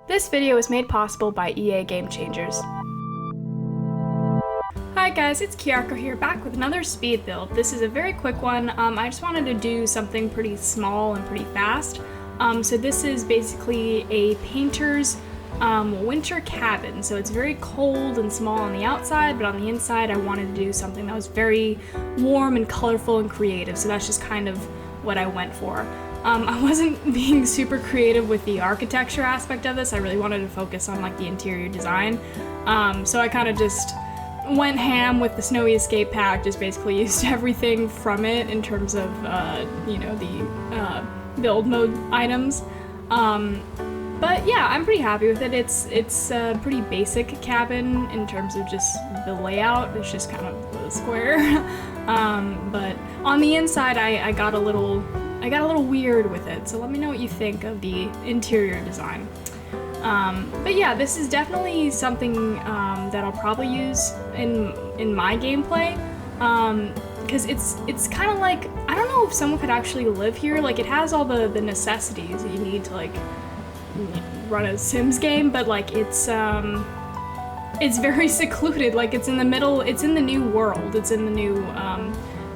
This video is made possible by EA Game Changers. Hi guys, it's Kiyako here, back with another speed build. This is a very quick one. I just wanted to do something pretty small and pretty fast. So this is basically a painter's winter cabin. So it's very cold and small on the outside, but on the inside I wanted to do something that was very warm and colorful and creative. So that's just kind of what I went for. I wasn't being super creative with the architecture aspect of this. I really wanted to focus on like the interior design. So I kind of just went ham with the Snowy Escape Pack, just basically used everything from it in terms of, the build mode items. But yeah, I'm pretty happy with it. It's a pretty basic cabin in terms of just the layout. It's just kind of a square. But on the inside, I got a little weird with it, so let me know what you think of the interior design. But yeah, this is definitely something that I'll probably use in my gameplay, because it's kind of like, I don't know if someone could actually live here. Like, it has all the necessities that you need to like run a Sims game, but like it's very secluded. Like, it's in the middle, it's in the new world, it's in the new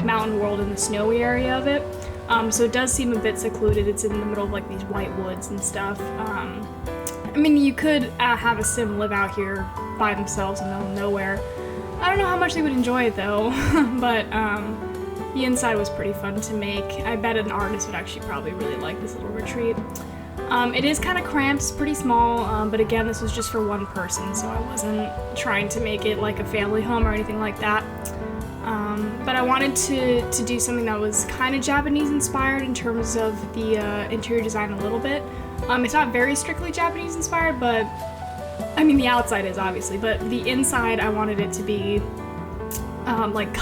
mountain world in the snowy area of it. So it does seem a bit secluded. It's in the middle of like these white woods and stuff. I mean, you could have a sim live out here by themselves in the middle of nowhere. I don't know how much they would enjoy it though, but the inside was pretty fun to make. I bet an artist would actually probably really like this little retreat. It is kind of cramped, it's pretty small, but again, this was just for one person, so I wasn't trying to make it like a family home or anything like that. But I wanted to do something that was kind of Japanese inspired in terms of the interior design a little bit. It's not very strictly Japanese inspired, but I mean the outside is obviously, but the inside I wanted it to be like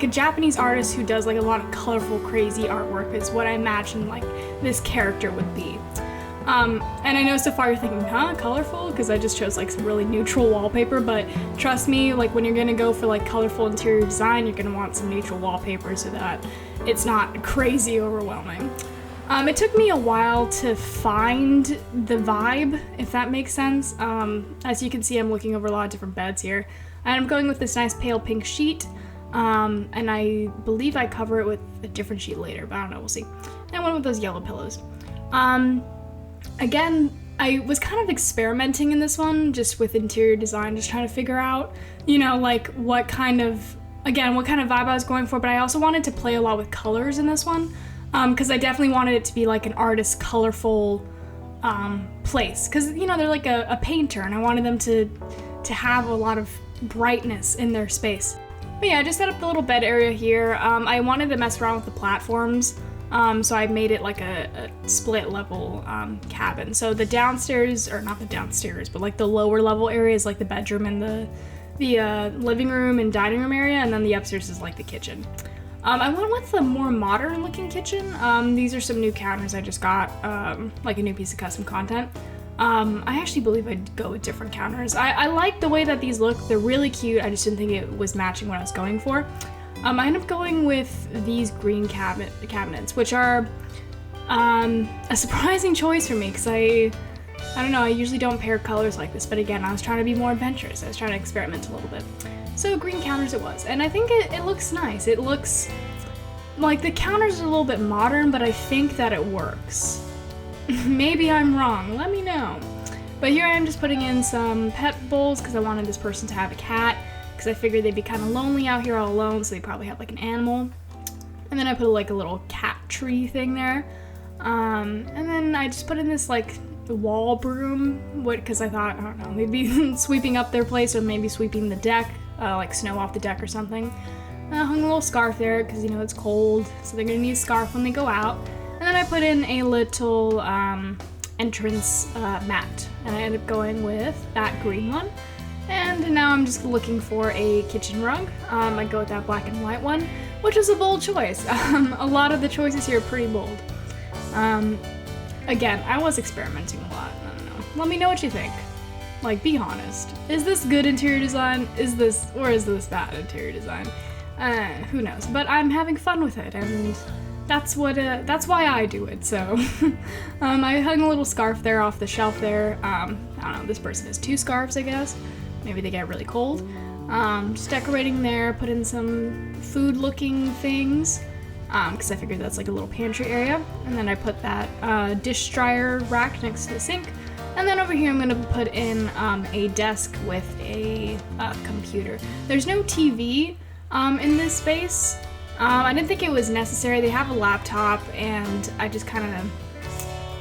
a Japanese artist who does like a lot of colorful, crazy artwork is what I imagine like this character would be. And I know so far you're thinking, huh, colorful? Because I just chose like some really neutral wallpaper, but trust me, like when you're gonna go for like colorful interior design, you're gonna want some neutral wallpaper so that it's not crazy overwhelming. It took me a while to find the vibe, if that makes sense. As you can see, I'm looking over a lot of different beds here. And I'm going with this nice pale pink sheet, and I believe I cover it with a different sheet later, but I don't know, we'll see. And I went with those yellow pillows. Again, I was kind of experimenting in this one, just with interior design, just trying to figure out, like what kind of vibe I was going for, but I also wanted to play a lot with colors in this one, because I definitely wanted it to be like an artist's colorful place, because, they're like a painter, and I wanted them to have a lot of brightness in their space. But yeah, I just set up the little bed area here. I wanted to mess around with the platforms. So I made it like a split level cabin. So the downstairs, or not the downstairs, but like the lower level area is like the bedroom and the living room and dining room area, and then the upstairs is like the kitchen. I went with a more modern looking kitchen. These are some new counters I just got, like a new piece of custom content. I actually believe I'd go with different counters. I like the way that these look. They're really cute. I just didn't think it was matching what I was going for. I ended up going with these green cabinets, which are a surprising choice for me, because I don't know, I usually don't pair colors like this, but again, I was trying to be more adventurous. I was trying to experiment a little bit. So green counters it was, and I think it looks nice. It looks like the counters are a little bit modern, but I think that it works. Maybe I'm wrong, let me know. But here I am just putting in some pet bowls, because I wanted this person to have a cat, because I figured they'd be kind of lonely out here all alone, so they probably have like an animal. And then I put like a little cat tree thing there. And then I just put in this like wall broom, because I thought, I don't know, maybe sweeping up their place, or maybe sweeping the deck, like snow off the deck or something. I hung a little scarf there, because it's cold, so they're gonna need a scarf when they go out. And then I put in a little entrance mat, and I ended up going with that green one. And now I'm just looking for a kitchen rug. I go with that black and white one, which is a bold choice. A lot of the choices here are pretty bold. Again, I was experimenting a lot. I don't know. Let me know what you think. Like, be honest. Is this good interior design? Is this bad interior design? Who knows? But I'm having fun with it, and that's why I do it. So I hung a little scarf there off the shelf there. I don't know, this person has 2 scarves, I guess. Maybe they get really cold. Just decorating there, put in some food looking things, because I figured that's like a little pantry area. And then I put that dish dryer rack next to the sink. And then over here I'm going to put in a desk with a computer. There's no TV in this space. I didn't think it was necessary. They have a laptop, and I just kind of,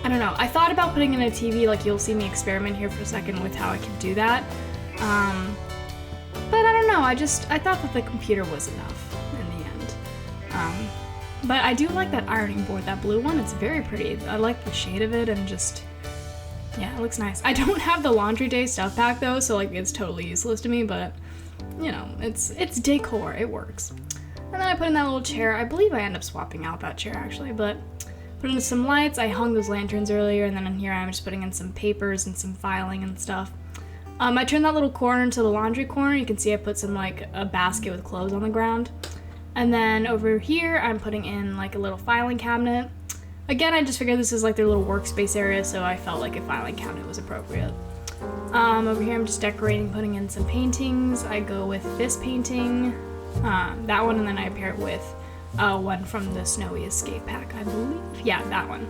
I don't know. I thought about putting in a TV, like you'll see me experiment here for a second with how I could do that. But I don't know, I thought that the computer was enough in the end. But I do like that ironing board, that blue one. It's very pretty. I like the shade of it, and just, yeah, it looks nice. I don't have the laundry day stuff pack though, so like it's totally useless to me, but you know, it's decor, it works. And then I put in that little chair. I believe I end up swapping out that chair actually, but put in some lights. I hung those lanterns earlier, and then in here I'm just putting in some papers and some filing and stuff. I turned that little corner into the laundry corner. You can see I put some like a basket with clothes on the ground. And then over here I'm putting in like a little filing cabinet. Again, I just figured this is like their little workspace area, so I felt like a filing cabinet was appropriate. Over here I'm just decorating, putting in some paintings. I go with this painting, that one, and then I pair it with one from the Snowy Escape pack, I believe. Yeah, that one.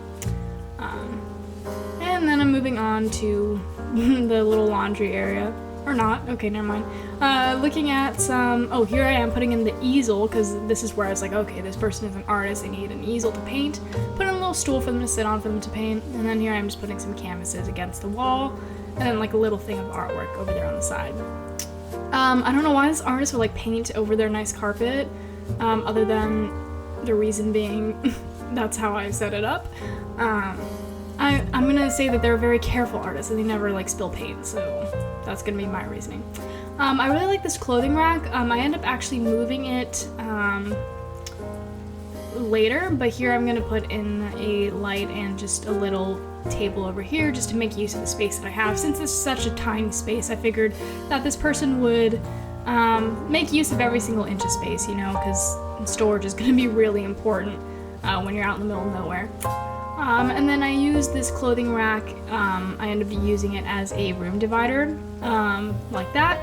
And then I'm moving on to the little laundry area. Or not. Okay, never mind. Looking at some... Oh, here I am putting in the easel, because this is where I was like, okay, this person is an artist. They need an easel to paint. Put in a little stool for them to sit on, for them to paint. And then here I'm just putting some canvases against the wall. And then like a little thing of artwork over there on the side. I don't know why this artist would like paint over their nice carpet, other than the reason being that's how I set it up. I'm gonna say that they're a very careful artist and they never like spill paint, so that's gonna be my reasoning. I really like this clothing rack. I end up actually moving it later, but here I'm gonna put in a light and just a little table over here just to make use of the space that I have. Since this is such a tiny space, I figured that this person would make use of every single inch of space, you know, because storage is gonna be really important when you're out in the middle of nowhere. And then I use this clothing rack. I end up using it as a room divider, like that.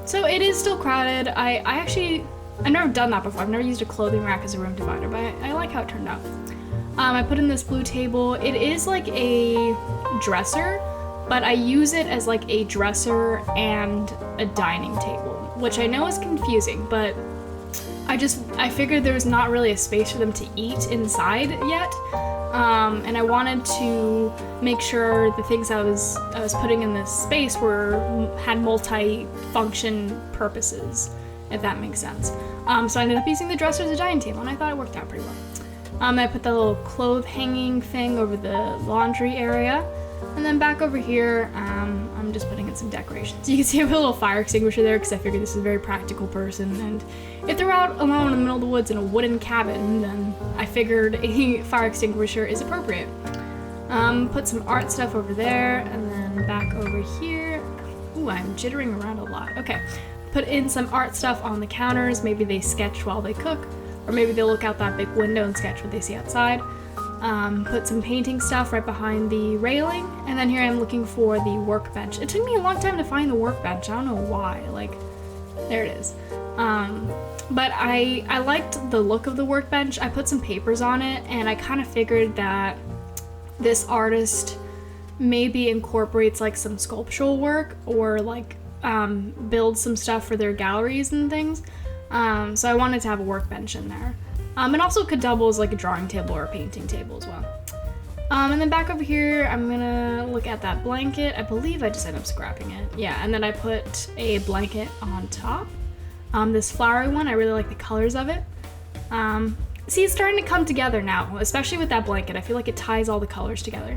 So it is still crowded. I've never done that before. I've never used a clothing rack as a room divider, but I like how it turned out. I put in this blue table. It is like a dresser, but I use it as like a dresser and a dining table, which I know is confusing, but I figured there was not really a space for them to eat inside yet, and I wanted to make sure the things I was putting in this space had multi-function purposes, if that makes sense. So I ended up using the dresser as a dining table, and I thought it worked out pretty well. I put the little clothes hanging thing over the laundry area. And then back over here, I'm just putting in some decorations. You can see I have a little fire extinguisher there because I figured this is a very practical person. And if they're out alone in the middle of the woods in a wooden cabin, then I figured a fire extinguisher is appropriate. Put some art stuff over there, and then back over here. Ooh, I'm jittering around a lot. Okay. Put in some art stuff on the counters. Maybe they sketch while they cook, or maybe they look out that big window and sketch what they see outside. Put some painting stuff right behind the railing, and then here I'm looking for the workbench. It took me a long time to find the workbench. I don't know why. Like, there it is. But I liked the look of the workbench. I put some papers on it, and I kind of figured that this artist maybe incorporates like some sculptural work, or like builds some stuff for their galleries and things. So I wanted to have a workbench in there. And also could double as like a drawing table or a painting table as well. And then back over here, I'm gonna look at that blanket. I believe I just ended up scrapping it. Yeah, and then I put a blanket on top. This flowery one, I really like the colors of it. See, it's starting to come together now, especially with that blanket. I feel like it ties all the colors together.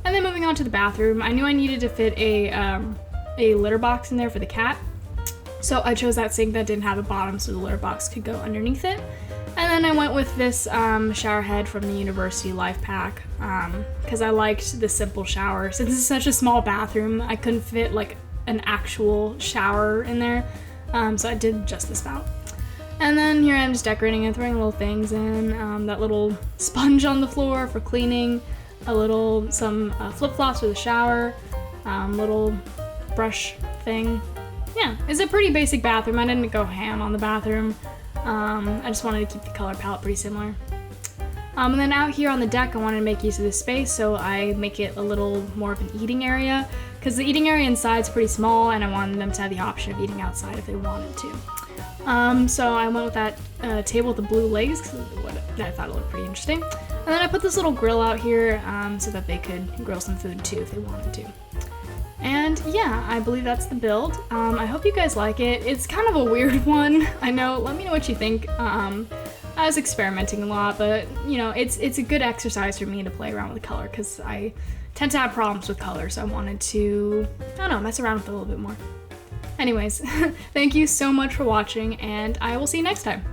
And then moving on to the bathroom, I knew I needed to fit a litter box in there for the cat. So I chose that sink that didn't have a bottom so the litter box could go underneath it. And then I went with this shower head from the University Life Pack because I liked the simple shower. Since this is such a small bathroom, I couldn't fit like an actual shower in there. So I did just the spout. And then here I'm just decorating and throwing little things in. That little sponge on the floor for cleaning, some flip-flops for the shower, little brush thing. Yeah, it's a pretty basic bathroom. I didn't go ham on the bathroom. I just wanted to keep the color palette pretty similar. And then out here on the deck, I wanted to make use of this space, so I make it a little more of an eating area, because the eating area inside is pretty small, and I wanted them to have the option of eating outside if they wanted to. So I went with that table with the blue legs, because I thought it looked pretty interesting. And then I put this little grill out here so that they could grill some food too if they wanted to. And yeah, I believe that's the build. I hope you guys like it. It's kind of a weird one, I know. Let me know what you think. I was experimenting a lot, but you know, it's a good exercise for me to play around with the color because I tend to have problems with color, so I wanted to, I don't know, mess around with it a little bit more. Anyways, thank you so much for watching, and I will see you next time.